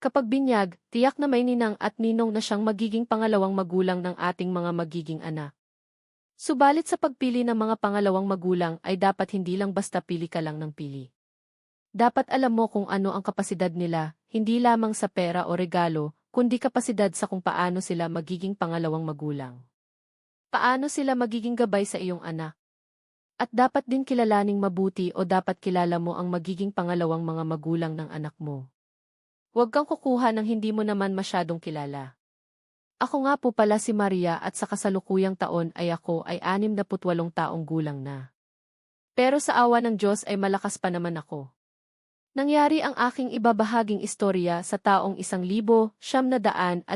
Kapag binyag, tiyak na may ninang at ninong na siyang magiging pangalawang magulang ng ating mga magiging anak. Subalit sa pagpili ng mga pangalawang magulang ay dapat hindi lang basta pili ka lang ng pili. Dapat alam mo kung ano ang kapasidad nila, hindi lamang sa pera o regalo, kundi kapasidad sa kung paano sila magiging pangalawang magulang. Paano sila magiging gabay sa iyong anak. At dapat din kilalaning mabuti o dapat kilala mo ang magiging pangalawang mga magulang ng anak mo. Huwag kang kukuha ng hindi mo naman masyadong kilala. Ako nga po pala si Maria at sa kasalukuyang taon ay ako ay 68 taong gulang na. Pero sa awa ng Diyos ay malakas pa naman ako. Nangyari ang aking ibabahaging istorya sa taong 1978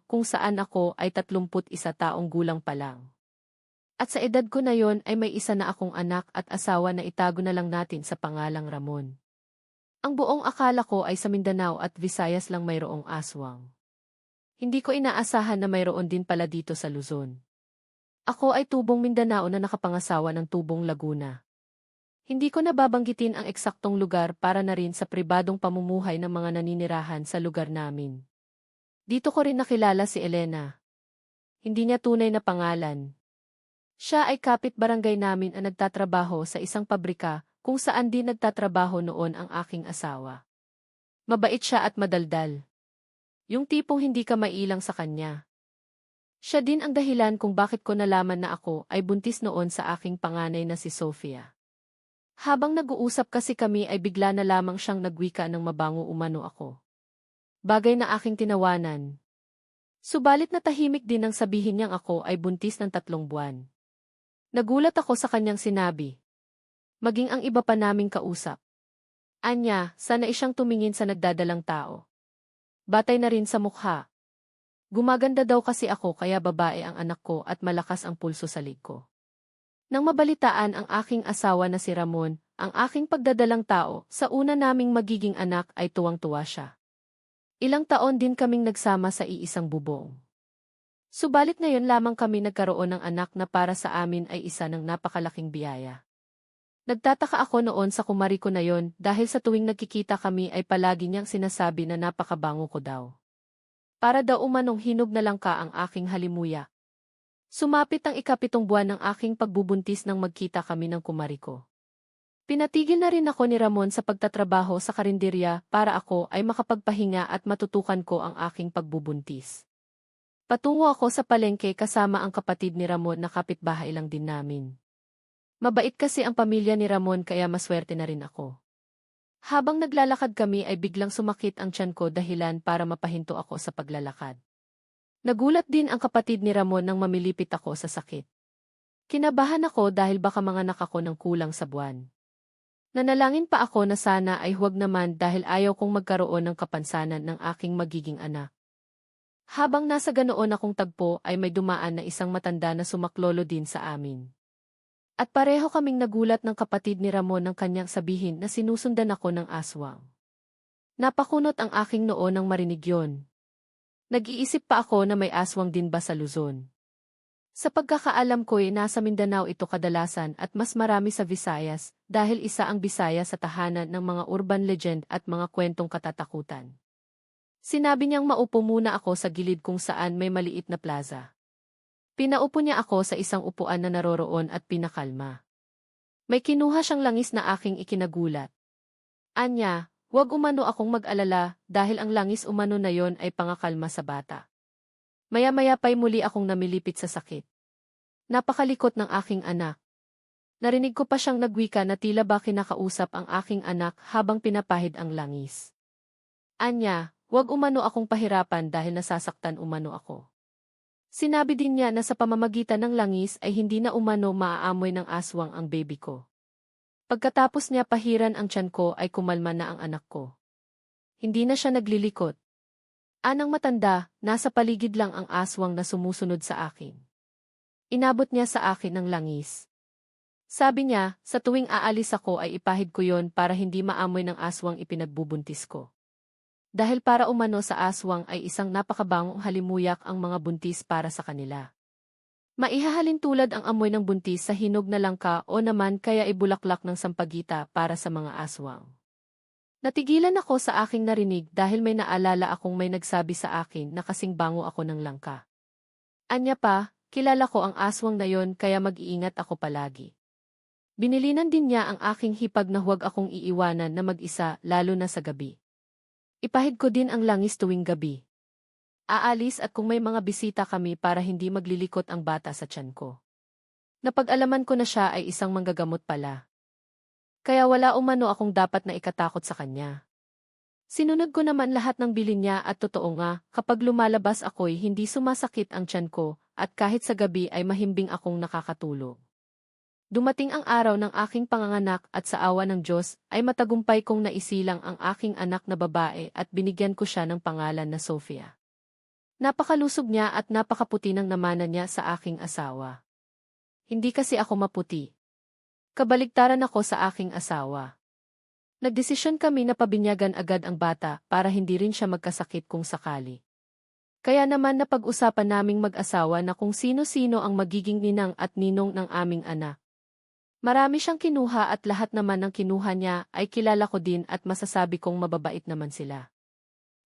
kung saan ako ay 31 taong gulang pa lang. At sa edad ko na yon ay may isa na akong anak at asawa na itago na lang natin sa pangalang Ramon. Ang buong akala ko ay sa Mindanao at Visayas lang mayroong aswang. Hindi ko inaasahan na mayroon din pala dito sa Luzon. Ako ay tubong Mindanao na nakapangasawa ng tubong Laguna. Hindi ko nababanggitin ang eksaktong lugar para na rin sa pribadong pamumuhay ng mga naninirahan sa lugar namin. Dito ko rin nakilala si Elena. Hindi niya tunay na pangalan. Siya ay kapit-barangay namin ang nagtatrabaho sa isang pabrika kung saan din nagtatrabaho noon ang aking asawa. Mabait siya at madaldal. Yung tipong hindi ka mailang sa kanya. Siya din ang dahilan kung bakit ko nalaman na ako ay buntis noon sa aking panganay na si Sofia. Habang nag-uusap kasi kami ay bigla na lamang siyang nagwika ng mabango umano ako. Bagay na aking tinawanan. Subalit natahimik din nang sabihin niyang ako ay buntis ng 3 buwan. Nagulat ako sa kanyang sinabi. Maging ang iba pa naming kausap. Anya, sana siyang tumingin sa nagdadalang tao. Batay na rin sa mukha. Gumaganda daw kasi ako kaya babae ang anak ko at malakas ang pulso sa lig ko. Nang mabalitaan ang aking asawa na si Ramon, ang aking pagdadalang tao, sa una naming magiging anak ay tuwang-tuwa siya. Ilang taon din kaming nagsama sa iisang bubong. Subalit ngayon lamang kami nagkaroon ng anak na para sa amin ay isa ng napakalaking biyaya. Nagtataka ako noon sa kumari ko na yon dahil sa tuwing nagkikita kami ay palagi niyang sinasabi na napakabango ko daw. Para daw umanong hinog na lang ka ang aking halimuyak. Sumapit ang 7 buwan ng aking pagbubuntis nang magkita kami ng kumari ko. Pinatigil na rin ako ni Ramon sa pagtatrabaho sa karinderya para ako ay makapagpahinga at matutukan ko ang aking pagbubuntis. Patungo ako sa palengke kasama ang kapatid ni Ramon na kapitbahay lang din namin. Mabait kasi ang pamilya ni Ramon kaya maswerte na rin ako. Habang naglalakad kami ay biglang sumakit ang tiyan ko dahilan para mapahinto ako sa paglalakad. Nagulat din ang kapatid ni Ramon nang mamilipit ako sa sakit. Kinabahan ako dahil baka manganak ako ng kulang sa buwan. Nanalangin pa ako na sana ay huwag naman dahil ayaw kong magkaroon ng kapansanan ng aking magiging anak. Habang nasa ganoon akong tagpo ay may dumaan na isang matanda na sumaklolo din sa amin. At pareho kaming nagulat ng kapatid ni Ramon ng kanyang sabihin na sinusundan ako ng aswang. Napakunot ang aking noo nang marinig yon. Nag-iisip pa ako na may aswang din ba sa Luzon. Sa pagkakaalam ko'y nasa Mindanao ito kadalasan at mas marami sa Visayas dahil isa ang Bisaya sa tahanan ng mga urban legend at mga kwentong katatakutan. Sinabi niyang maupo muna ako sa gilid kung saan may maliit na plaza. Pinaupo niya ako sa isang upuan na naroroon at pinakalma. May kinuha siyang langis na aking ikinagulat. Anya, huwag umano akong mag-alala dahil ang langis umano na yon ay pangakalma sa bata. Maya-maya pa'y muli akong namilipit sa sakit. Napakalikot ng aking anak. Narinig ko pa siyang nagwika na tila ba kinakausap ang aking anak habang pinapahid ang langis. Anya, huwag umano akong pahirapan dahil nasasaktan umano ako. Sinabi din niya na sa pamamagitan ng langis ay hindi na umano maaamoy ng aswang ang baby ko. Pagkatapos niya pahiran ang tiyan ko ay kumalma na ang anak ko. Hindi na siya naglilikot. Anang matanda, nasa paligid lang ang aswang na sumusunod sa akin. Inabot niya sa akin ang langis. Sabi niya, sa tuwing aalis ako ay ipahid ko yon para hindi maamoy ng aswang ipinagbubuntis ko. Dahil para umano sa aswang ay isang napakabangong halimuyak ang mga buntis para sa kanila. Maihahalin tulad ang amoy ng buntis sa hinog na langka o naman kaya ibulaklak ng sampagita para sa mga aswang. Natigilan ako sa aking narinig dahil may naalala akong may nagsabi sa akin na kasing bango ako ng langka. Anya pa, kilala ko ang aswang na yon kaya mag-iingat ako palagi. Binilinan din niya ang aking hipag na huwag akong iiwanan na mag-isa lalo na sa gabi. Ipahid ko din ang langis tuwing gabi. Aalis at kung may mga bisita kami para hindi maglilikot ang bata sa tiyan ko. Napag-alaman ko na siya ay isang manggagamot pala. Kaya wala umano akong dapat na ikatakot sa kanya. Sinunod ko naman lahat ng bilin niya at totoo nga, kapag lumalabas ako'y hindi sumasakit ang tiyan ko at kahit sa gabi ay mahimbing akong nakakatulog. Dumating ang araw ng aking panganganak at sa awa ng Diyos ay matagumpay kong naisilang ang aking anak na babae at binigyan ko siya ng pangalan na Sofia. Napakalusog niya at napakaputi ng namana niya sa aking asawa. Hindi kasi ako maputi. Kabaligtaran ako sa aking asawa. Nagdesisyon kami na pabinyagan agad ang bata para hindi rin siya magkasakit kung sakali. Kaya naman napag-usapan naming mag-asawa na kung sino-sino ang magiging ninang at ninong ng aming anak. Marami siyang kinuha at lahat naman ng kinuha niya ay kilala ko din at masasabi kong mababait naman sila.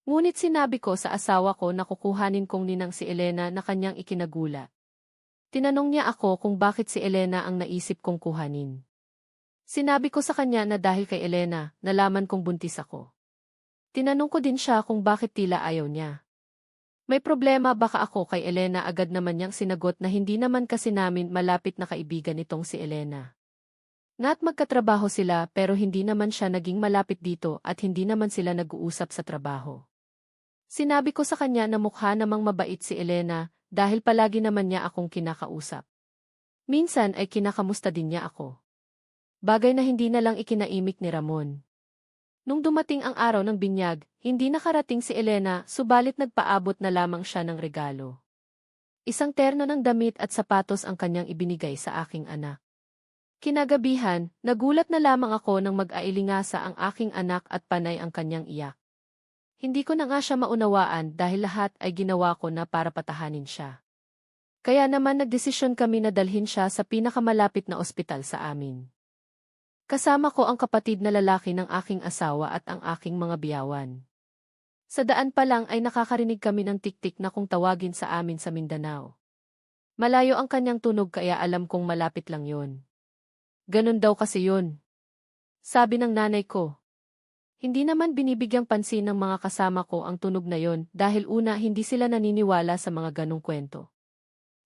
Ngunit sinabi ko sa asawa ko na kukuhanin kong ninang si Elena na kanyang ikinagulat. Tinanong niya ako kung bakit si Elena ang naisip kong kuhanin. Sinabi ko sa kanya na dahil kay Elena, nalaman kong buntis ako. Tinanong ko din siya kung bakit tila ayaw niya. May problema baka ako kay Elena agad naman niyang sinagot na hindi naman kasi namin malapit na kaibigan itong si Elena. Nga't magkatrabaho sila pero hindi naman siya naging malapit dito at hindi naman sila nag-uusap sa trabaho. Sinabi ko sa kanya na mukha namang mabait si Elena dahil palagi naman niya akong kinakausap. Minsan ay kinakamusta din niya ako. Bagay na hindi na lang ikinaimik ni Ramon. Nung dumating ang araw ng binyag, hindi nakarating si Elena subalit nagpaabot na lamang siya ng regalo. Isang terno ng damit at sapatos ang kanyang ibinigay sa aking anak. Kinagabihan, nagulat na lamang ako nang mag-ailingasa ang aking anak at panay ang kanyang iyak. Hindi ko na nga siya maunawaan dahil lahat ay ginawa ko na para patahanin siya. Kaya naman nagdesisyon kami na dalhin siya sa pinakamalapit na ospital sa amin. Kasama ko ang kapatid na lalaki ng aking asawa at ang aking mga biyawan. Sa daan pa lang ay nakakarinig kami ng tiktik na kung tawagin sa amin sa Mindanao. Malayo ang kanyang tunog kaya alam kong malapit lang yon. Ganun daw kasi yun. Sabi ng nanay ko. Hindi naman binibigyang pansin ng mga kasama ko ang tunog na yon dahil una hindi sila naniniwala sa mga ganong kwento.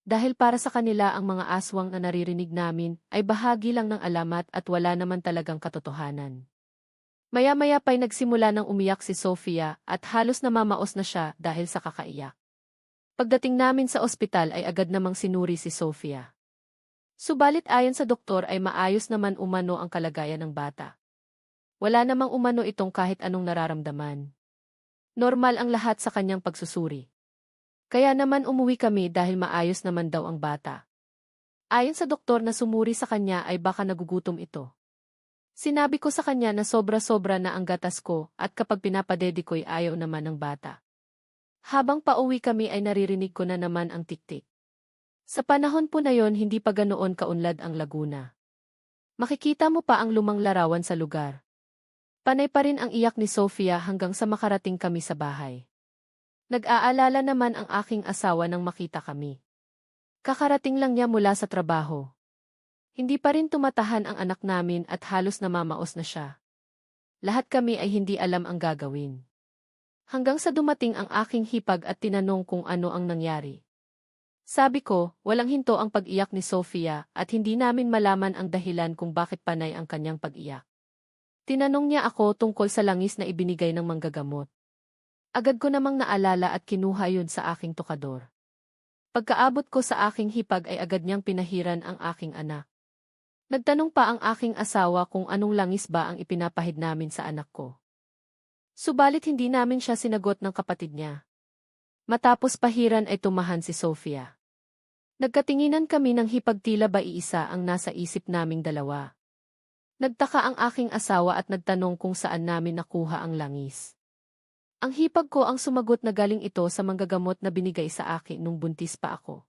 Dahil para sa kanila ang mga aswang na naririnig namin ay bahagi lang ng alamat at wala naman talagang katotohanan. Maya-maya pa'y nagsimula ng umiyak si Sofia at halos namamaos na siya dahil sa kakaiyak. Pagdating namin sa ospital ay agad namang sinuri si Sofia. Subalit ayon sa doktor ay maayos naman umano ang kalagayan ng bata. Wala namang umano itong kahit anong nararamdaman. Normal ang lahat sa kanyang pagsusuri. Kaya naman umuwi kami dahil maayos naman daw ang bata. Ayon sa doktor na sumuri sa kanya ay baka nagugutom ito. Sinabi ko sa kanya na sobra-sobra na ang gatas ko at kapag pinapadedi ko'y ayaw naman ng bata. Habang pauwi kami ay naririnig ko na naman ang tiktik. Sa panahon po na yon hindi pa ganoon kaunlad ang Laguna. Makikita mo pa ang lumang larawan sa lugar. Panay pa rin ang iyak ni Sofia hanggang sa makarating kami sa bahay. Nag-aalala naman ang aking asawa nang makita kami. Kakarating lang niya mula sa trabaho. Hindi pa rin tumatahan ang anak namin at halos namamaos na siya. Lahat kami ay hindi alam ang gagawin. Hanggang sa dumating ang aking hipag at tinanong kung ano ang nangyari. Sabi ko, walang hinto ang pag-iyak ni Sofia at hindi namin malaman ang dahilan kung bakit panay ang kanyang pag-iyak. Tinanong niya ako tungkol sa langis na ibinigay ng manggagamot. Agad ko namang naalala at kinuha yun sa aking tukador. Pagkaabot ko sa aking hipag ay agad niyang pinahiran ang aking anak. Nagtanong pa ang aking asawa kung anong langis ba ang ipinapahid namin sa anak ko. Subalit hindi namin siya sinagot ng kapatid niya. Matapos pahiran ay tumahan si Sofia. Nagkatinginan kami ng hipag tila ba iisa ang nasa isip naming dalawa. Nagtaka ang aking asawa at nagtanong kung saan namin nakuha ang langis. Ang hipag ko ang sumagot na galing ito sa manggagamot na binigay sa akin nung buntis pa ako.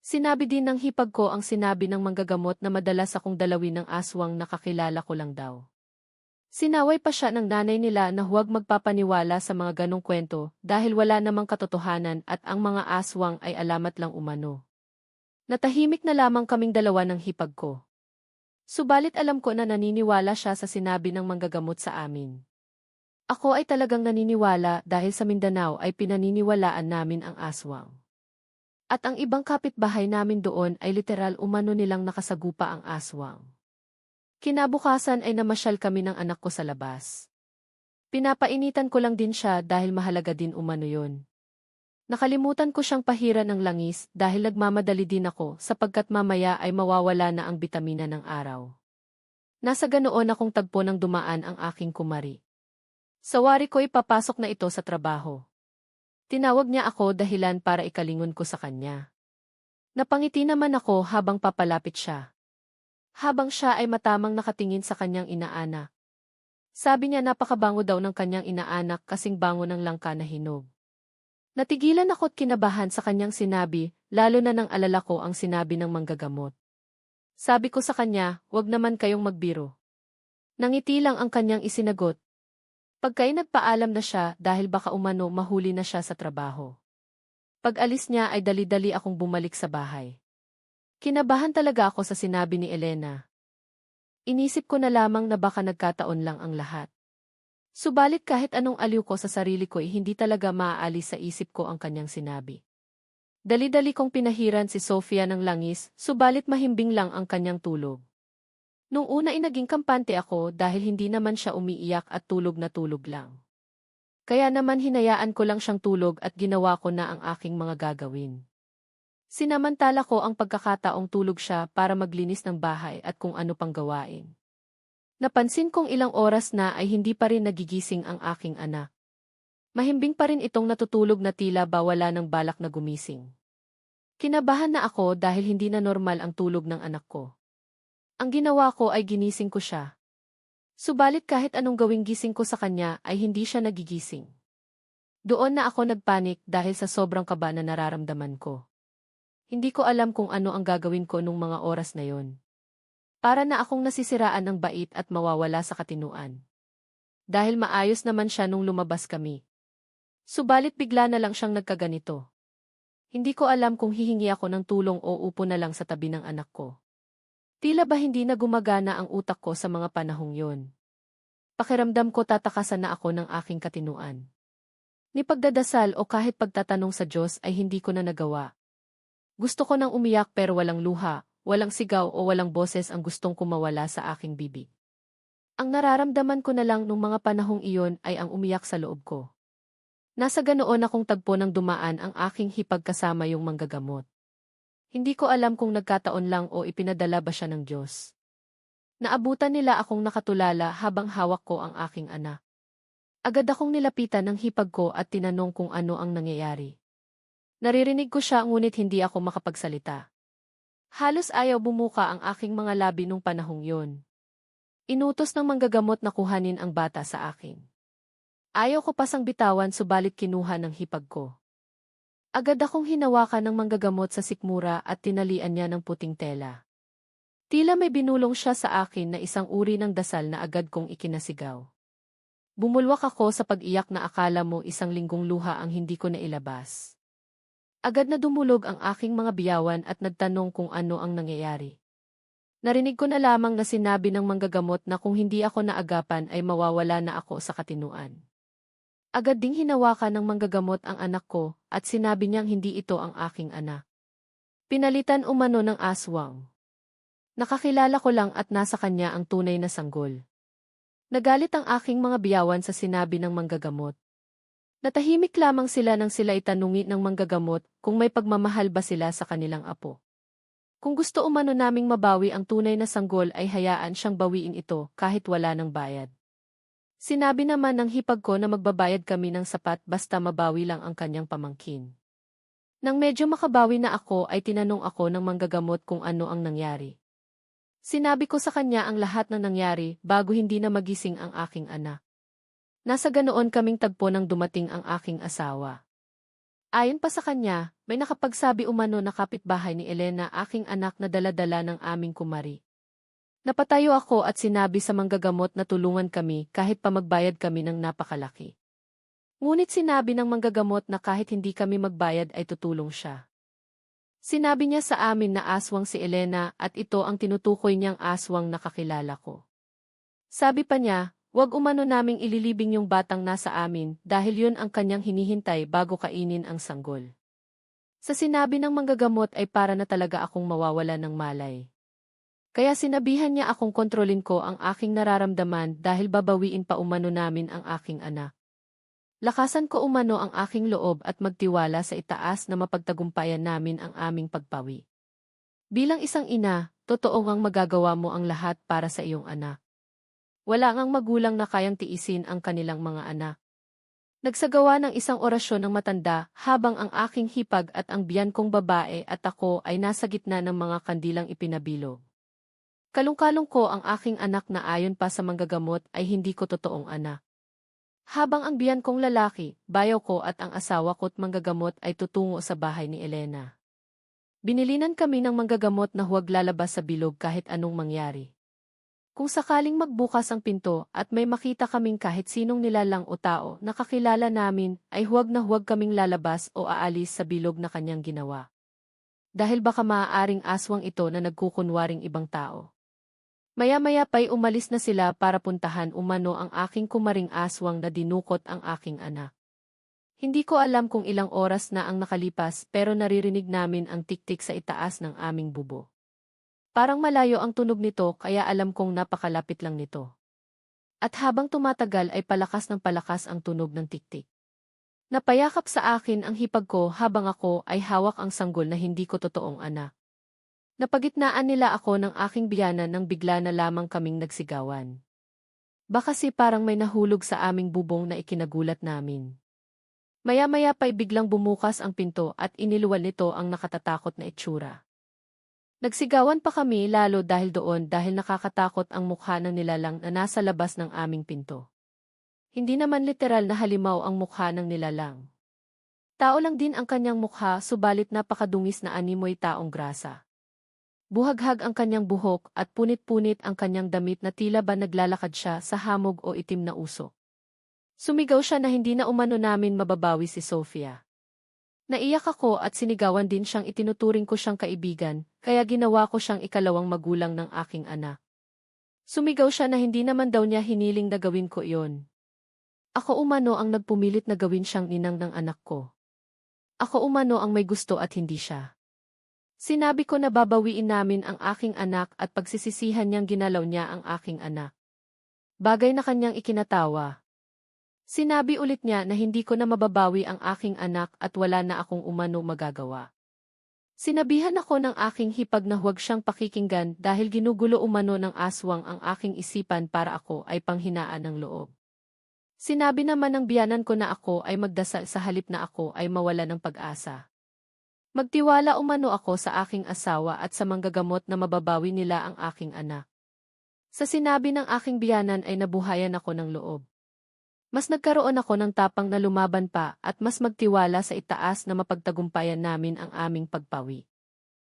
Sinabi din ng hipag ko ang sinabi ng manggagamot na madalas akong dalawin ng aswang na kakilala ko lang daw. Sinaway pa siya ng nanay nila na huwag magpapaniwala sa mga ganong kwento dahil wala namang katotohanan at ang mga aswang ay alamat lang umano. Natahimik na lamang kaming dalawa ng hipag ko. Subalit alam ko na naniniwala siya sa sinabi ng manggagamot sa amin. Ako ay talagang naniniwala dahil sa Mindanao ay pinaniniwalaan namin ang aswang. At ang ibang kapitbahay namin doon ay literal umano nilang nakasagupa ang aswang. Kinabukasan ay namasyal kami ng anak ko sa labas. Pinapainitan ko lang din siya dahil mahalaga din umano yun. Nakalimutan ko siyang pahiran ng langis dahil nagmamadali din ako sapagkat mamaya ay mawawala na ang bitamina ng araw. Nasa ganoon akong tagpo ng dumaan ang aking kumari. Sawari ko'y papasok na ito sa trabaho. Tinawag niya ako dahilan para ikalingon ko sa kanya. Napangiti naman ako habang papalapit siya. Habang siya ay matamang nakatingin sa kanyang inaanak. Sabi niya napakabango daw ng kanyang inaanak kasing bango ng langka na hinog. Natigilan ako't kinabahan sa kanyang sinabi, lalo na nang alala ko ang sinabi ng manggagamot. Sabi ko sa kanya, wag naman kayong magbiro. Nangiti lang ang kanyang isinagot. Pagka'y nagpaalam na siya dahil baka umano mahuli na siya sa trabaho. Pag-alis niya ay dali-dali akong bumalik sa bahay. Kinabahan talaga ako sa sinabi ni Elena. Inisip ko na lamang na baka nagkataon lang ang lahat. Subalit kahit anong aliw ko sa sarili ko ay hindi talaga maaalis sa isip ko ang kanyang sinabi. Dali-dali kong pinahiran si Sofia ng langis, subalit mahimbing lang ang kanyang tulog. Nung una ay naging kampante ako dahil hindi naman siya umiiyak at tulog na tulog lang. Kaya naman hinayaan ko lang siyang tulog at ginawa ko na ang aking mga gagawin. Sinamantala ko ang pagkakataong tulog siya para maglinis ng bahay at kung ano pang gawain. Napansin kong ilang oras na ay hindi pa rin nagigising ang aking anak. Mahimbing pa rin itong natutulog na tila ba wala ng balak na gumising. Kinabahan na ako dahil hindi na normal ang tulog ng anak ko. Ang ginawa ko ay ginising ko siya. Subalit kahit anong gawing gising ko sa kanya ay hindi siya nagigising. Doon na ako nagpanik dahil sa sobrang kaba na nararamdaman ko. Hindi ko alam kung ano ang gagawin ko nung mga oras na yon. Para na akong nasisiraan ng bait at mawawala sa katinuan. Dahil maayos naman siya nung lumabas kami. Subalit bigla na lang siyang nagkaganito. Hindi ko alam kung hihingi ako ng tulong o upo na lang sa tabi ng anak ko. Tila ba hindi na gumagana ang utak ko sa mga panahong yon. Pakiramdam ko tatakasan na ako ng aking katinuan. Ni pagdadasal o kahit pagtatanong sa Diyos ay hindi ko na nagawa. Gusto ko nang umiyak pero walang luha, walang sigaw o walang boses ang gustong kumawala sa aking bibig. Ang nararamdaman ko na lang nung mga panahong iyon ay ang umiyak sa loob ko. Nasa ganoon akong tagpo ng dumaan ang aking hipag kasama yung manggagamot. Hindi ko alam kung nagkataon lang o ipinadala ba siya ng Diyos. Naabutan nila akong nakatulala habang hawak ko ang aking anak. Agad akong nilapitan ng hipag ko at tinanong kung ano ang nangyayari. Naririnig ko siya ngunit hindi ako makapagsalita. Halos ayaw bumuka ang aking mga labi nung panahong yon. Inutos ng manggagamot na kuhanin ang bata sa akin. Ayaw ko pasang bitawan subalit kinuha ng hipag ko. Agad akong hinawakan ng manggagamot sa sikmura at tinalian niya ng puting tela. Tila may binulong siya sa akin na isang uri ng dasal na agad kong ikinasigaw. Bumulwak ako sa pag-iyak na akala mo isang linggong luha ang hindi ko nailabas. Agad na dumulog ang aking mga biyawan at nagtanong kung ano ang nangyayari. Narinig ko na lamang na sinabi ng manggagamot na kung hindi ako naagapan ay mawawala na ako sa katinuan. Agad ding hinawakan ng manggagamot ang anak ko at sinabi niyang hindi ito ang aking anak. Pinalitan umano ng aswang. Nakakilala ko lang at nasa kanya ang tunay na sanggol. Nagalit ang aking mga biyawan sa sinabi ng manggagamot. Natahimik lamang sila nang sila itanungi ng manggagamot kung may pagmamahal ba sila sa kanilang apo. Kung gusto umano naming mabawi ang tunay na sanggol ay hayaan siyang bawiin ito kahit wala ng bayad. Sinabi naman ng hipag ko na magbabayad kami ng sapat basta mabawi lang ang kanyang pamangkin. Nang medyo makabawi na ako ay tinanong ako ng manggagamot kung ano ang nangyari. Sinabi ko sa kanya ang lahat ng nangyari bago hindi na magising ang aking anak. Nasa ganoon kaming tagpo nang dumating ang aking asawa. Ayon pa sa kanya, may nakapagsabi umano na kapitbahay ni Elena aking anak na dala-dala ng aming kumari. Napatayo ako at sinabi sa manggagamot na tulungan kami kahit pa magbayad kami ng napakalaki. Ngunit sinabi ng manggagamot na kahit hindi kami magbayad ay tutulong siya. Sinabi niya sa amin na aswang si Elena at ito ang tinutukoy niyang aswang na kakilala ko. Sabi pa niya, "Huwag umano naming ililibing yung batang nasa amin dahil yun ang kanyang hinihintay bago kainin ang sanggol." Sa sinabi ng manggagamot ay para na talaga akong mawawala ng malay. Kaya sinabihan niya akong kontrolin ko ang aking nararamdaman dahil babawiin pa umano namin ang aking anak. Lakasan ko umano ang aking loob at magtiwala sa itaas na mapagtagumpayan namin ang aming pagpawi. Bilang isang ina, totoo ngang magagawa mo ang lahat para sa iyong anak. Wala ngang magulang na kayang tiisin ang kanilang mga anak. Nagsagawa ng isang orasyon ng matanda habang ang aking hipag at ang biyan kong babae at ako ay nasa gitna ng mga kandilang ipinabilog. Kalungkalong ko ang aking anak na ayon pa sa manggagamot ay hindi ko totoong anak. Habang ang biyan kong lalaki, bayaw ko at ang asawa ko't manggagamot ay tutungo sa bahay ni Elena. Binilinan kami ng manggagamot na huwag lalabas sa bilog kahit anong mangyari. Kung sakaling magbukas ang pinto at may makita kaming kahit sinong nilalang o tao na kakilala namin ay huwag na huwag kaming lalabas o aalis sa bilog na kanyang ginawa. Dahil baka maaaring aswang ito na nagkukunwaring ibang tao. Maya-maya pa'y umalis na sila para puntahan umano ang aking kumaring aswang na dinukot ang aking anak. Hindi ko alam kung ilang oras na ang nakalipas pero naririnig namin ang tiktik sa itaas ng aming bubo. Parang malayo ang tunog nito kaya alam kong napakalapit lang nito. At habang tumatagal ay palakas ng palakas ang tunog ng tiktik. Napayakap sa akin ang hipag ko habang ako ay hawak ang sanggol na hindi ko totoong anak. Napagitnaan nila ako ng aking biyanan nang bigla na lamang kaming nagsigawan. Baka si parang may nahulog sa aming bubong na ikinagulat namin. Maya-maya pa'y biglang bumukas ang pinto at iniluwal nito ang nakatatakot na itsura. Nagsigawan pa kami lalo dahil nakakatakot ang mukha ng nilalang na nasa labas ng aming pinto. Hindi naman literal na halimaw ang mukha ng nilalang. Tao lang din ang kanyang mukha subalit napakadungis na animoy taong grasa. Buhaghag ang kanyang buhok at punit-punit ang kanyang damit na tila ba naglalakad siya sa hamog o itim na usok. Sumigaw siya na hindi na umano namin mababawi si Sofia. Naiyak ako at sinigawan din siyang itinuturing ko siyang kaibigan, kaya ginawa ko siyang ikalawang magulang ng aking anak. Sumigaw siya na hindi naman daw niya hiniling na gawin ko iyon. Ako umano ang nagpumilit na gawin siyang ninang ng anak ko. Ako umano ang may gusto at hindi siya. Sinabi ko na babawiin namin ang aking anak at pagsisisihan niyang ginalaw niya ang aking anak. Bagay na kanyang ikinatawa. Sinabi ulit niya na hindi ko na mababawi ang aking anak at wala na akong umano magagawa. Sinabihan ako ng aking hipag na huwag siyang pakikinggan dahil ginugulo umano ng aswang ang aking isipan para ako ay panghinaan ng loob. Sinabi naman ng biyanan ko na ako ay magdasal sa halip na ako ay mawala ng pag-asa. Magtiwala umano ako sa aking asawa at sa manggagamot na mababawi nila ang aking anak. Sa sinabi ng aking biyanan ay nabuhayan ako ng loob. Mas nagkaroon ako ng tapang na lumaban pa at mas magtiwala sa itaas na mapagtagumpayan namin ang aming pagpawi.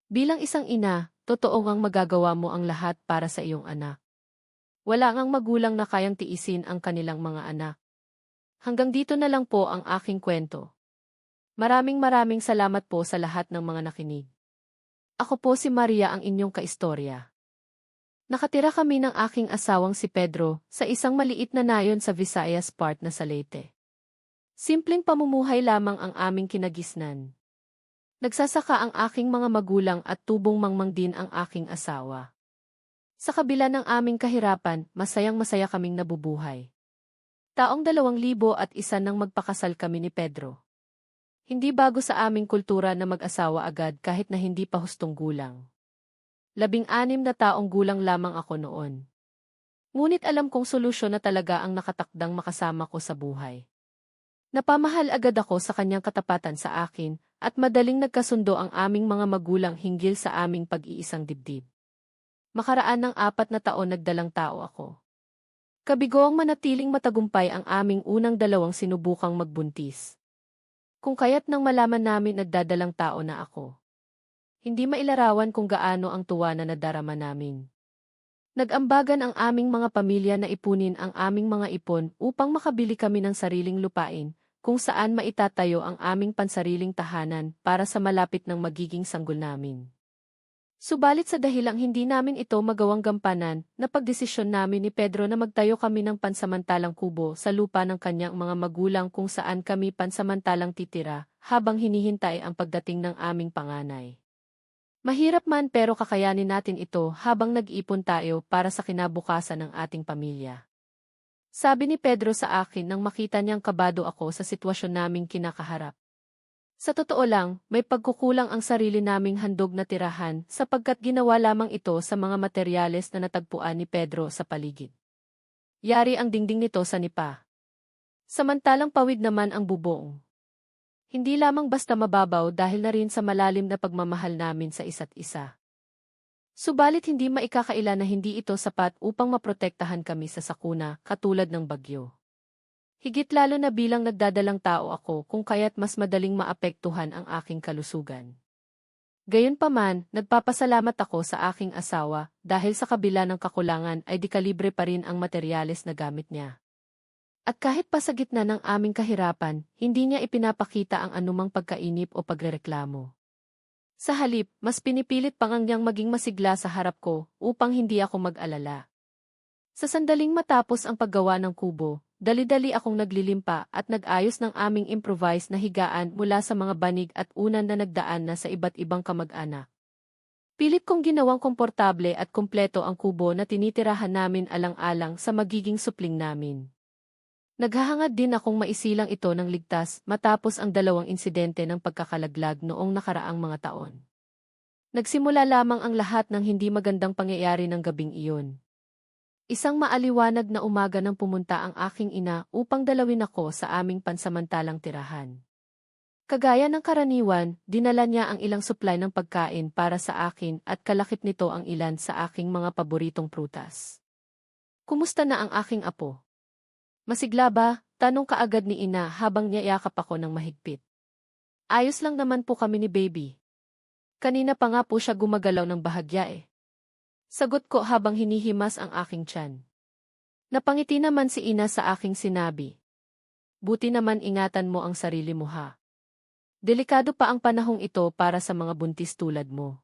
Bilang isang ina, totoo ngang magagawa mo ang lahat para sa iyong anak. Wala ngang magulang na kayang tiisin ang kanilang mga anak. Hanggang dito na lang po ang aking kwento. Maraming salamat po sa lahat ng mga nakinig. Ako po si Maria ang inyong kaistorya. Nakatira kami ng aking asawang si Pedro sa isang maliit na nayon sa Visayas part na sa Leyte. Simpleng pamumuhay lamang ang aming kinagisnan. Nagsasaka ang aking mga magulang at tubong mangmang din ang aking asawa. Sa kabila ng aming kahirapan, masayang-masaya kaming nabubuhay. Taong 2001 nang magpakasal kami ni Pedro. Hindi bago sa aming kultura na mag-asawa agad kahit na hindi pa hustong gulang. 16 na taong gulang lamang ako noon. Ngunit alam kong solusyon na talaga ang nakatakdang makasama ko sa buhay. Napamahal agad ako sa kanyang katapatan sa akin at madaling nagkasundo ang aming mga magulang hinggil sa aming pag-iisang dibdib. Makaraan ng 4 na taon nagdalang tao ako. Kabigo ang manatiling matagumpay ang aming unang 2 sinubukang magbuntis. Kung kaya't nang malaman namin nagdadalang tao na ako. Hindi mailarawan kung gaano ang tuwa na nadarama namin. Nag-ambagan ang aming mga pamilya na ipunin ang aming mga ipon upang makabili kami ng sariling lupain, kung saan maitatayo ang aming pansariling tahanan para sa malapit ng magiging sanggol namin. Subalit sa dahilang hindi namin ito magawang gampanan, napagdesisyon namin ni Pedro na magtayo kami ng pansamantalang kubo sa lupa ng kanyang mga magulang kung saan kami pansamantalang titira, habang hinihintay ang pagdating ng aming panganay. Mahirap man pero kakayanin natin ito habang nag-ipon tayo para sa kinabukasan ng ating pamilya. Sabi ni Pedro sa akin nang makita niyang kabado ako sa sitwasyon naming kinakaharap. Sa totoo lang, may pagkukulang ang sarili naming handog na tirahan sapagkat ginawa lamang ito sa mga materyales na natagpuan ni Pedro sa paligid. Yari ang dingding nito sa nipa. Samantalang pawid naman ang bubong. Hindi lamang basta mababaw dahil na rin sa malalim na pagmamahal namin sa isa't isa. Subalit hindi maikakaila na hindi ito sapat upang maprotektahan kami sa sakuna katulad ng bagyo. Higit lalo na bilang nagdadalang tao ako kung kaya't mas madaling maapektuhan ang aking kalusugan. Gayunpaman, nagpapasalamat ako sa aking asawa dahil sa kabila ng kakulangan ay dekalibre pa rin ang materyales na gamit niya. At kahit pa sa gitna ng aming kahirapan, hindi niya ipinapakita ang anumang pagkainip o pagrereklamo. Sa halip, mas pinipilit pa niyang maging masigla sa harap ko upang hindi ako mag-alala. Sa sandaling matapos ang paggawa ng kubo, dali-dali akong naglilimpa at nag-ayos ng aming improvised na higaan mula sa mga banig at unan na nagdaan na sa iba't ibang kamag-anak. Pilit kong ginawang komportable at kumpleto ang kubo na tinitirahan namin alang-alang sa magiging supling namin. Naghahangad din akong maisilang ito ng ligtas matapos ang dalawang insidente ng pagkakalaglag noong nakaraang mga taon. Nagsimula lamang ang lahat ng hindi magandang pangyayari ng gabing iyon. Isang maaliwanag na umaga nang pumunta ang aking ina upang dalawin ako sa aming pansamantalang tirahan. Kagaya ng karaniwan, dinala niya ang ilang supply ng pagkain para sa akin at kalakip nito ang ilan sa aking mga paboritong prutas. Kumusta na ang aking apo? Masigla ba? Tanong kaagad ni ina habang niyayakap ako ng mahigpit. Ayos lang naman po kami ni baby. Kanina pa nga po siya gumagalaw ng bahagya eh. Sagot ko habang hinihimas ang aking tiyan. Napangiti naman si ina sa aking sinabi. Buti naman ingatan mo ang sarili mo ha. Delikado pa ang panahong ito para sa mga buntis tulad mo.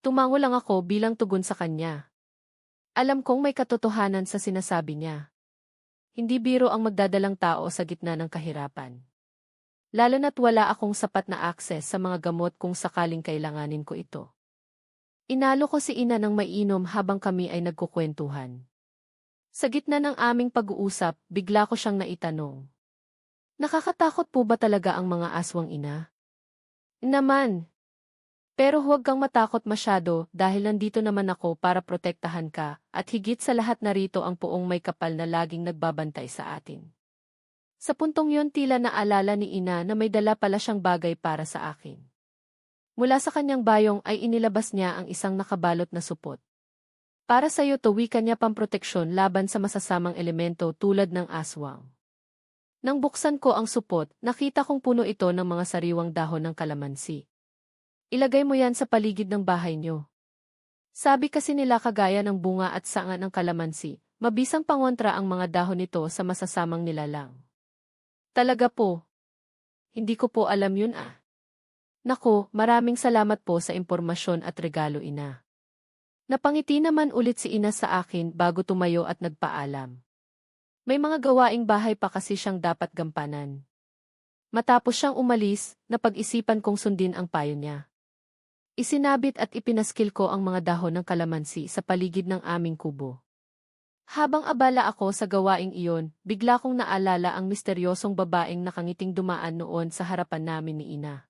Tumango lang ako bilang tugon sa kanya. Alam kong may katotohanan sa sinasabi niya. Hindi biro ang magdadalang tao sa gitna ng kahirapan. Lalo na't wala akong sapat na akses sa mga gamot kung sakaling kailanganin ko ito. Inalo ko si ina ng mainom habang kami ay nagkukwentuhan. Sa gitna ng aming pag-uusap, bigla ko siyang naitanong. Nakakatakot po ba talaga ang mga aswang ina? Naman. Pero huwag kang matakot masyado dahil nandito naman ako para protektahan ka at higit sa lahat narito ang poong may kapal na laging nagbabantay sa atin. Sa puntong yon tila naalala ni ina na may dala pala siyang bagay para sa akin. Mula sa kanyang bayong ay inilabas niya ang isang nakabalot na supot. Para sa iyo to wika niya pamproteksyon laban sa masasamang elemento tulad ng aswang. Nang buksan ko ang supot, nakita kong puno ito ng mga sariwang dahon ng kalamansi. Ilagay mo yan sa paligid ng bahay niyo. Sabi kasi nila kagaya ng bunga at sanga ng kalamansi, mabisang pangontra ang mga dahon nito sa masasamang nilalang. Talaga po. Hindi ko po alam yun ah. Nako, maraming salamat po sa impormasyon at regalo ina. Napangiti naman ulit si ina sa akin bago tumayo at nagpaalam. May mga gawaing bahay pa kasi siyang dapat gampanan. Matapos siyang umalis, napag-isipan kong sundin ang payo niya. Isinabit at ipinaskil ko ang mga dahon ng kalamansi sa paligid ng aming kubo. Habang abala ako sa gawaing iyon, bigla kong naalala ang misteryosong babaeng nakangiting dumaan noon sa harapan namin ni ina.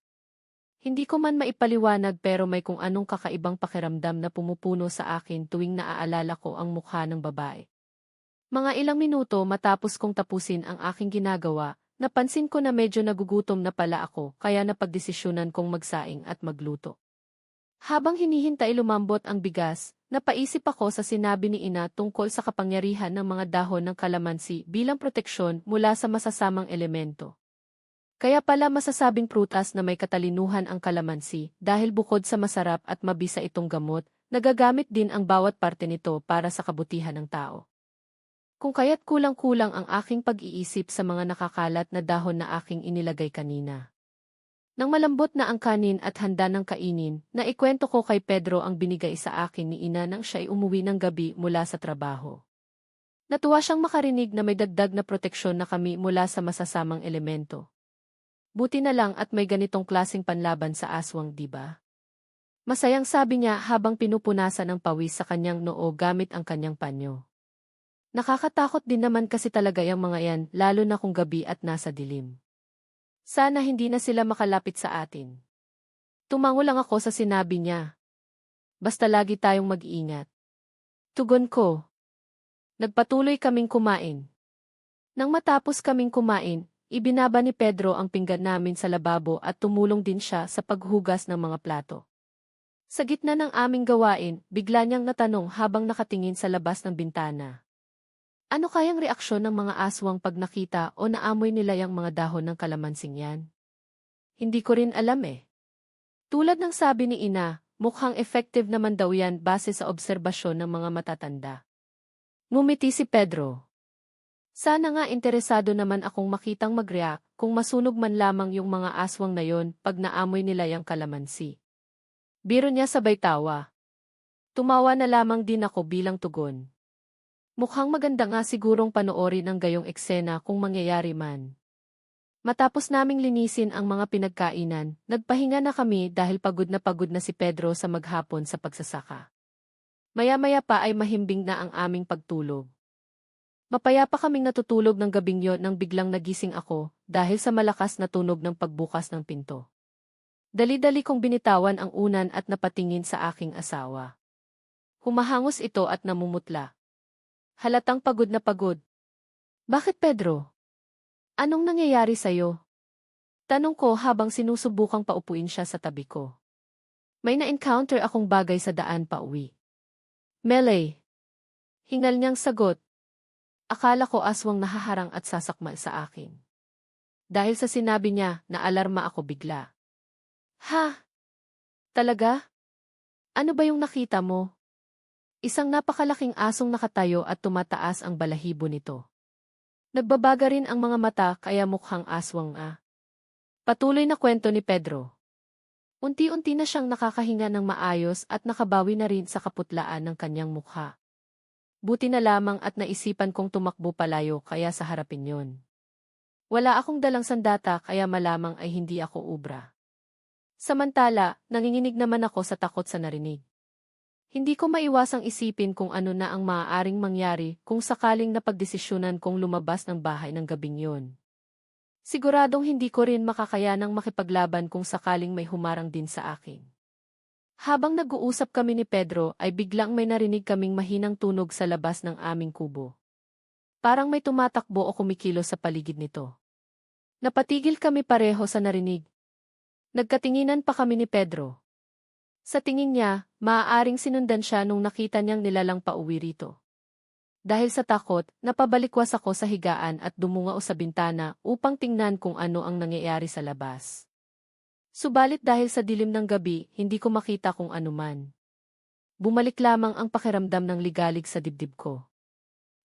Hindi ko man maipaliwanag pero may kung anong kakaibang pakiramdam na pumupuno sa akin tuwing naaalala ko ang mukha ng babae. Mga ilang minuto matapos kong tapusin ang aking ginagawa, napansin ko na medyo nagugutom na pala ako kaya napagdesisyonan kong magsaing at magluto. Habang hinihintay lumambot ang bigas, napaisip ako sa sinabi ni ina tungkol sa kapangyarihan ng mga dahon ng kalamansi bilang proteksyon mula sa masasamang elemento. Kaya pala masasabing prutas na may katalinuhan ang kalamansi dahil bukod sa masarap at mabisa itong gamot, Nagagamit din ang bawat parte nito para sa kabutihan ng tao. Kung kaya't kulang-kulang ang aking pag-iisip sa mga nakakalat na dahon na aking inilagay kanina. Nang malambot na ang kanin at handa ng kainin, naikwento ko kay Pedro ang binigay sa akin ni Ina nang siya'y umuwi ng gabi mula sa trabaho. Natuwa siyang makarinig na may dagdag na proteksyon na kami mula sa masasamang elemento. Buti na lang at may ganitong klaseng panlaban sa aswang, diba? Masayang sabi niya habang pinupunasan ng pawis sa kanyang noo gamit ang kanyang panyo. Nakakatakot din naman kasi talaga yung mga yan, lalo na kung gabi at nasa dilim. Sana hindi na sila makalapit sa atin. Tumango lang ako sa sinabi niya. Basta lagi tayong mag-iingat. Tugon ko. Nagpatuloy kaming kumain. Nang matapos kaming kumain, ibinaba ni Pedro ang pinggan namin sa lababo at tumulong din siya sa paghugas ng mga plato. Sa gitna ng aming gawain, bigla niyang natanong habang nakatingin sa labas ng bintana. Ano kayang reaksyon ng mga aswang pag nakita o naamoy nila yung mga dahon ng kalamansing yan? Hindi ko rin alam eh. Tulad ng sabi ni Ina, mukhang effective naman daw yan base sa obserbasyon ng mga matatanda. Ngumiti si Pedro. Sana nga interesado naman akong makitang mag-react kung masunog man lamang yung mga aswang na yon pag naamoy nila yung kalamansi. Biro niya sabay tawa. Tumawa na lamang din ako bilang tugon. Mukhang maganda nga sigurong panoorin ang gayong eksena kung mangyayari man. Matapos naming linisin ang mga pinagkainan, nagpahinga na kami dahil pagod na si Pedro sa maghapon sa pagsasaka. Maya-maya pa ay mahimbing na ang aming pagtulog. Mapayapa kaming natutulog ng gabing yon nang biglang nagising ako dahil sa malakas na tunog ng pagbukas ng pinto. Dali-dali kong binitawan ang unan at napatingin sa aking asawa. Humahangos ito at namumutla. Halatang pagod na pagod. Bakit, Pedro? Anong nangyayari sa'yo? Tanong ko habang sinusubukang paupuin siya sa tabi ko. May na-encounter akong bagay sa daan pa uwi. Melee. Hingal niyang sagot. Akala ko aswang nahaharang at sasakmal sa akin. Dahil sa sinabi niya, naalarma ako bigla. Ha? Talaga? Ano ba yung nakita mo? Isang napakalaking asong nakatayo at tumataas ang balahibo nito. Nagbabaga rin ang mga mata kaya mukhang aswang Patuloy na kwento ni Pedro. Unti-unti na siyang nakakahinga ng maayos at nakabawi na rin sa kaputlaan ng kanyang mukha. Buti na lamang at naisipan kong tumakbo palayo kaya sa harapin yon. Wala akong dalang sandata kaya malamang ay hindi ako ubra. Samantala, nanginginig naman ako sa takot sa narinig. Hindi ko maiwasang isipin kung ano na ang maaaring mangyari kung sakaling napagdesisyonan kong lumabas ng bahay ng gabing yon. Siguradong hindi ko rin makakayanang makipaglaban kung sakaling may humarang din sa akin. Habang nag-uusap kami ni Pedro ay biglang may narinig kaming mahinang tunog sa labas ng aming kubo. Parang may tumatakbo o kumikilos sa paligid nito. Napatigil kami pareho sa narinig. Nagkatinginan pa kami ni Pedro. Sa tingin niya, maaaring sinundan siya nung nakita niyang nilalang pauwi rito. Dahil sa takot, napabalikwas ako sa higaan at dumungao sa bintana upang tingnan kung ano ang nangyayari sa labas. Subalit dahil sa dilim ng gabi, hindi ko makita kung ano man. Bumalik lamang ang pakiramdam ng ligalig sa dibdib ko.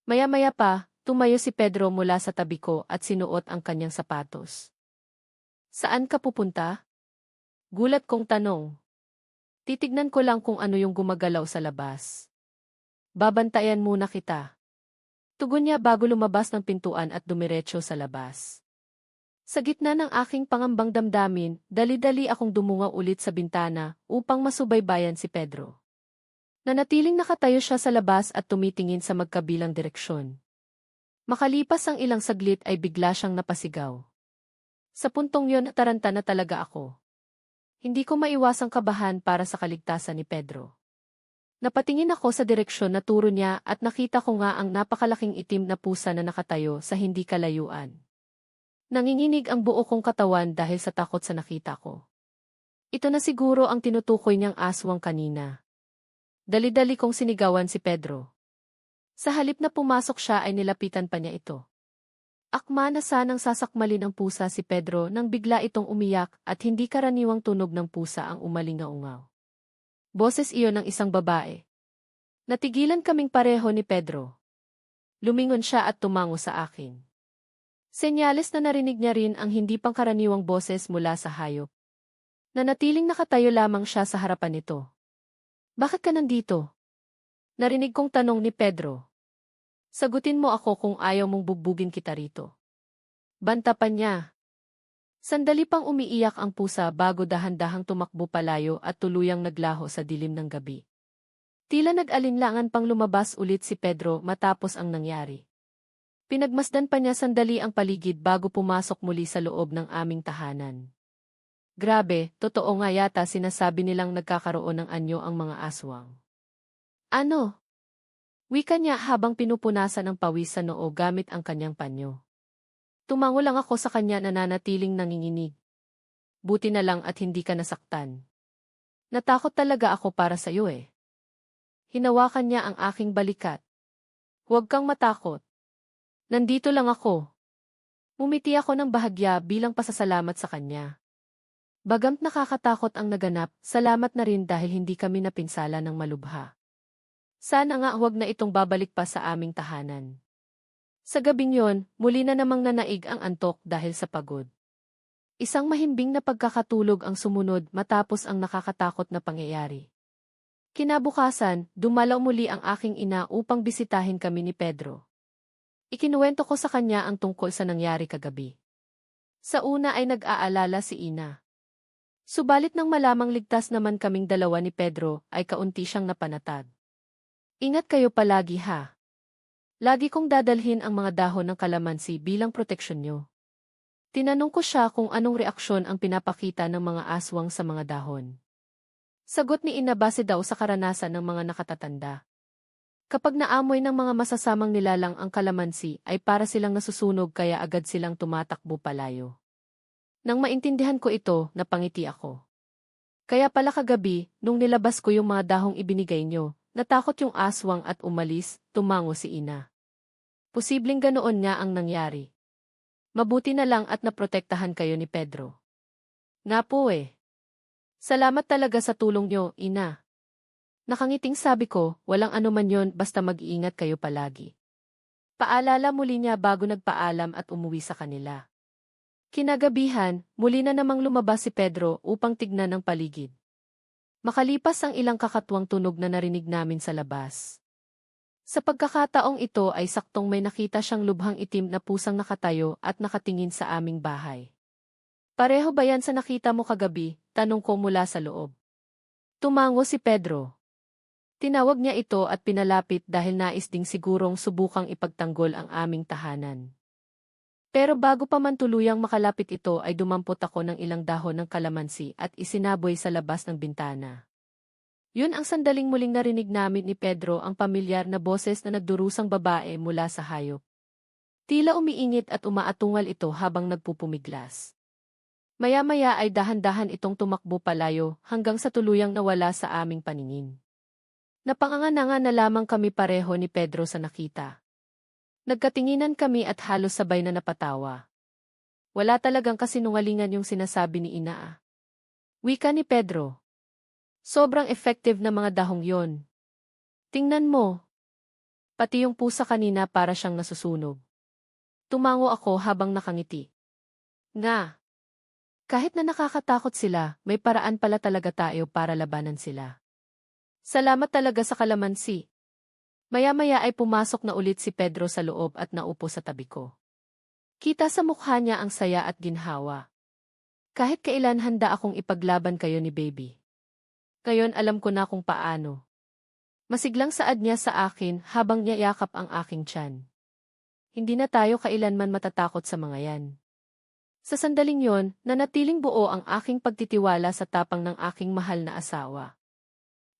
Maya-maya pa, tumayo si Pedro mula sa tabi ko at sinuot ang kanyang sapatos. Saan ka pupunta? Gulat kong tanong. Titignan ko lang kung ano yung gumagalaw sa labas. Babantayan muna kita. Tugon niya bago lumabas ng pintuan at dumiretso sa labas. Sa gitna ng aking pangambang damdamin, dali-dali akong dumungaw ulit sa bintana upang masubaybayan si Pedro. Nanatiling nakatayo siya sa labas at tumitingin sa magkabilang direksyon. Makalipas ang ilang saglit ay bigla siyang napasigaw. Sa puntong yon nataranta na talaga ako. Hindi ko maiwasang kabahan para sa kaligtasan ni Pedro. Napatingin ako sa direksyon na turo niya at nakita ko nga ang napakalaking itim na pusa na nakatayo sa hindi kalayuan. Nanginginig ang buo kong katawan dahil sa takot sa nakita ko. Ito na siguro ang tinutukoy niyang aswang kanina. Dali-dali kong sinigawan si Pedro. Sa halip na pumasok siya ay nilapitan pa niya ito. Akma na sanang sasakmalin ang pusa si Pedro nang bigla itong umiyak at hindi karaniwang tunog ng pusa ang umalingaungaw. Boses iyon ng isang babae. Natigilan kaming pareho ni Pedro. Lumingon siya at tumango sa akin. Senyales na narinig niya rin ang hindi pangkaraniwang boses mula sa hayop. Nanatiling nakatayo lamang siya sa harapan nito. Bakit ka nandito? Narinig kong tanong ni Pedro. Sagutin mo ako kung ayaw mong bugbugin kita rito. Banta pa niya. Sandali pang umiiyak ang pusa bago dahan-dahang tumakbo palayo at tuluyang naglaho sa dilim ng gabi. Tila nag-alinlangan pang lumabas ulit si Pedro matapos ang nangyari. Pinagmasdan pa niya sandali ang paligid bago pumasok muli sa loob ng aming tahanan. Grabe, totoo nga yata sinasabi nilang nagkakaroon ng anyo ang mga aswang. Ano? Wika niya habang pinupunasan ng pawis sa noo gamit ang kanyang panyo. Tumango lang ako sa kanya nananatiling nanginginig. Buti na lang at hindi ka nasaktan. Natakot talaga ako para sa iyo eh. Hinawakan niya ang aking balikat. Huwag kang matakot. Nandito lang ako. Umiti ako ng bahagya bilang pasasalamat sa kanya. Bagamat nakakatakot ang naganap, salamat na rin dahil hindi kami napinsala ng malubha. Sana nga huwag na itong babalik pa sa aming tahanan. Sa gabing yon, muli na namang nanaig ang antok dahil sa pagod. Isang mahimbing na pagkakatulog ang sumunod matapos ang nakakatakot na pangyayari. Kinabukasan, dumalaw muli ang aking ina upang bisitahin kami ni Pedro. Ikinuwento ko sa kanya ang tungkol sa nangyari kagabi. Sa una ay nag-aalala si ina. Subalit nang malamang ligtas naman kaming dalawa ni Pedro, ay kaunti siyang napanatag. Ingat kayo palagi ha. Lagi kong dadalhin ang mga dahon ng kalamansi bilang proteksyon nyo. Tinanong ko siya kung anong reaksyon ang pinapakita ng mga aswang sa mga dahon. Sagot ni ina base daw sa karanasan ng mga nakatatanda. Kapag naamoy ng mga masasamang nilalang ang kalamansi ay para silang nasusunog kaya agad silang tumatakbo palayo. Nang maintindihan ko ito, napangiti ako. Kaya pala kagabi, nung nilabas ko yung mga dahong ibinigay nyo, natakot yung aswang at umalis, tumango si ina. Posibleng ganoon nga ang nangyari. Mabuti na lang at naprotektahan kayo ni Pedro. Nga po eh. Salamat talaga sa tulong nyo, ina. Nakangiting sabi ko, walang anuman yon basta mag-iingat kayo palagi. Paalala muli niya bago nagpaalam at umuwi sa kanila. Kinagabihan, muli na namang lumabas si Pedro upang tignan ang paligid. Makalipas ang ilang kakatwang tunog na narinig namin sa labas. Sa pagkakataong ito ay saktong may nakita siyang lubhang itim na pusang nakatayo at nakatingin sa aming bahay. Pareho ba yan sa nakita mo kagabi? Tanong ko mula sa loob. Tumango si Pedro. Tinawag niya ito at pinalapit dahil nais ding sigurong subukang ipagtanggol ang aming tahanan. Pero bago pa man tuluyang makalapit ito ay dumampot ako ng ilang dahon ng kalamansi at isinaboy sa labas ng bintana. Yun ang sandaling muling narinig namin ni Pedro ang pamilyar na boses na nagdurusang babae mula sa hayop. Tila umiingit at umaatungal ito habang nagpupumiglas. Maya-maya ay dahan-dahan itong tumakbo palayo hanggang sa tuluyang nawala sa aming paningin. Napangangananga na lamang kami pareho ni Pedro sa nakita. Nagkatinginan kami at halos sabay na napatawa. Wala talagang kasinungalingan yung sinasabi ni ina. Wika ni Pedro. Sobrang effective na mga dahong yon. Tingnan mo. Pati yung pusa kanina para siyang nasusunog. Tumango ako habang nakangiti. Nga. Kahit na nakakatakot sila, may paraan pala talaga tayo para labanan sila. Salamat talaga sa kalamansi. Maya-maya ay pumasok na ulit si Pedro sa loob at naupo sa tabi ko. Kita sa mukha niya ang saya at ginhawa. Kahit kailan handa akong ipaglaban kayo ni baby. Ngayon alam ko na kung paano. Masiglang saad niya sa akin habang niyayakap ang aking tiyan. Hindi na tayo kailanman matatakot sa mga yan. Sa sandaling yon, nanatiling buo ang aking pagtitiwala sa tapang ng aking mahal na asawa.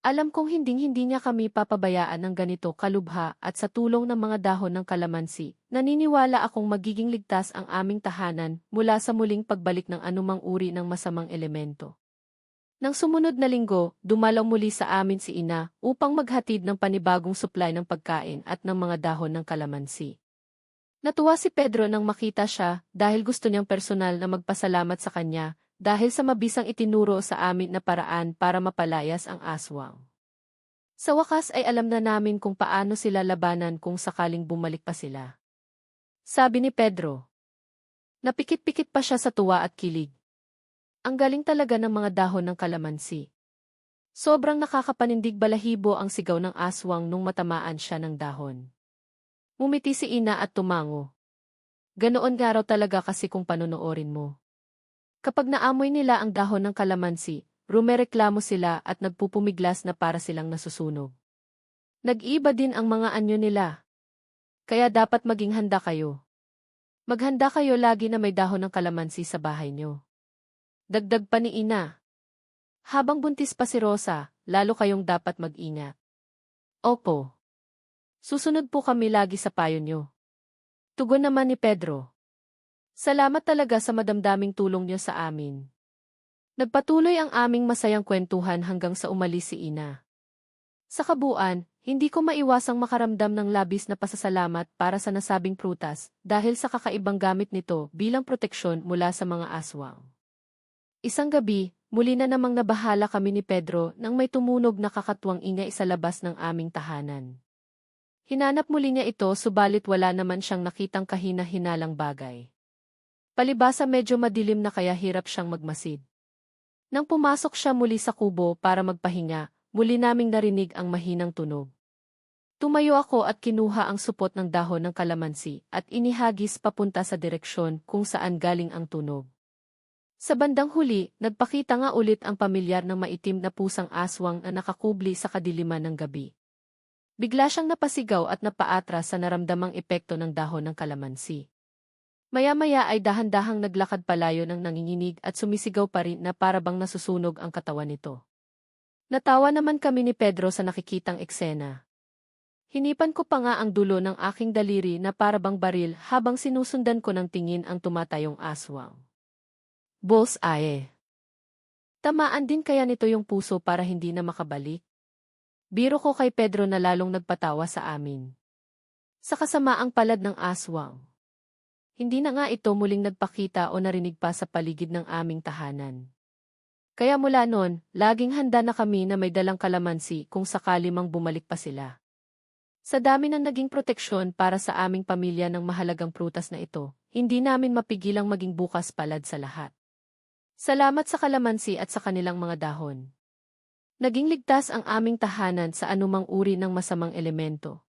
Alam kong hinding-hindi niya kami papabayaan ng ganito kalubha at sa tulong ng mga dahon ng kalamansi, naniniwala akong magiging ligtas ang aming tahanan mula sa muling pagbalik ng anumang uri ng masamang elemento. Nang sumunod na linggo, dumalaw muli sa amin si ina upang maghatid ng panibagong supply ng pagkain at ng mga dahon ng kalamansi. Natuwa si Pedro nang makita siya dahil gusto niyang personal na magpasalamat sa kanya, dahil sa mabisang itinuro sa amin na paraan para mapalayas ang aswang. Sa wakas ay alam na namin kung paano sila labanan kung sakaling bumalik pa sila. Sabi ni Pedro. Napikit-pikit pa siya sa tuwa at kilig. Ang galing talaga ng mga dahon ng kalamansi. Sobrang nakakapanindig balahibo ang sigaw ng aswang nung matamaan siya ng dahon. Ngumiti si Ina at tumango. Ganoon nga raw talaga kasi kung panonoorin mo. Kapag naamoy nila ang dahon ng kalamansi, rumereklamo sila at nagpupumiglas na para silang nasusunog. Nag-iba din ang mga anyo nila. Kaya dapat maging handa kayo. Maghanda kayo lagi na may dahon ng kalamansi sa bahay nyo. Dagdag pa ni Ina. Habang buntis pa si Rosa, lalo kayong dapat mag-ingat. Opo. Susunod po kami lagi sa payo nyo. Tugon naman ni Pedro. Salamat talaga sa madamdaming tulong nyo sa amin. Nagpatuloy ang aming masayang kwentuhan hanggang sa umalis si Ina. Sa kabuuan, hindi ko maiwasang makaramdam ng labis na pasasalamat para sa nasabing prutas dahil sa kakaibang gamit nito bilang proteksyon mula sa mga aswang. Isang gabi, muli na namang nabahala kami ni Pedro nang may tumunog na kakatuwang ingay sa labas ng aming tahanan. Hinanap muli niya ito subalit wala naman siyang nakitang kahina-hinalang bagay. Palibasa medyo madilim na kaya hirap siyang magmasid. Nang pumasok siya muli sa kubo para magpahinga, muli naming narinig ang mahinang tunog. Tumayo ako at kinuha ang supot ng dahon ng kalamansi at inihagis papunta sa direksyon kung saan galing ang tunog. Sa bandang huli, nagpakita nga ulit ang pamilyar ng maitim na pusang aswang na nakakubli sa kadiliman ng gabi. Bigla siyang napasigaw at napaatras sa naramdamang epekto ng dahon ng kalamansi. Maya-maya ay dahan-dahang naglakad palayo ng nanginginig at sumisigaw pa rin na parabang nasusunog ang katawan nito. Natawa naman kami ni Pedro sa nakikitang eksena. Hinipan ko pa nga ang dulo ng aking daliri na parabang baril habang sinusundan ko ng tingin ang tumatayong aswang. Bullseye. Tamaan din kaya nito yung puso para hindi na makabalik? Biro ko kay Pedro na lalong nagpatawa sa amin. Sa kasamaang palad ng aswang. Hindi na nga ito muling nagpakita o narinig pa sa paligid ng aming tahanan. Kaya mula noon, laging handa na kami na may dalang kalamansi kung sakali mang bumalik pa sila. Sa dami ng naging proteksyon para sa aming pamilya ng mahalagang prutas na ito, hindi namin mapigilang maging bukas palad sa lahat. Salamat sa kalamansi at sa kanilang mga dahon. Naging ligtas ang aming tahanan sa anumang uri ng masamang elemento.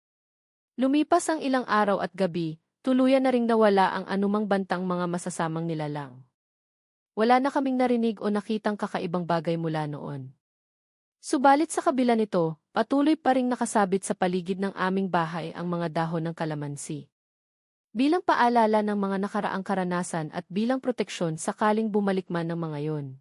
Lumipas ang ilang araw at gabi, tuluyan na ring nawala ang anumang bantang mga masasamang nilalang. Wala na kaming narinig o nakitang kakaibang bagay mula noon. Subalit sa kabila nito, patuloy pa ring nakasabit sa paligid ng aming bahay ang mga dahon ng kalamansi. Bilang paalala ng mga nakaraang karanasan at bilang proteksyon sakaling bumalik man ng mga yon.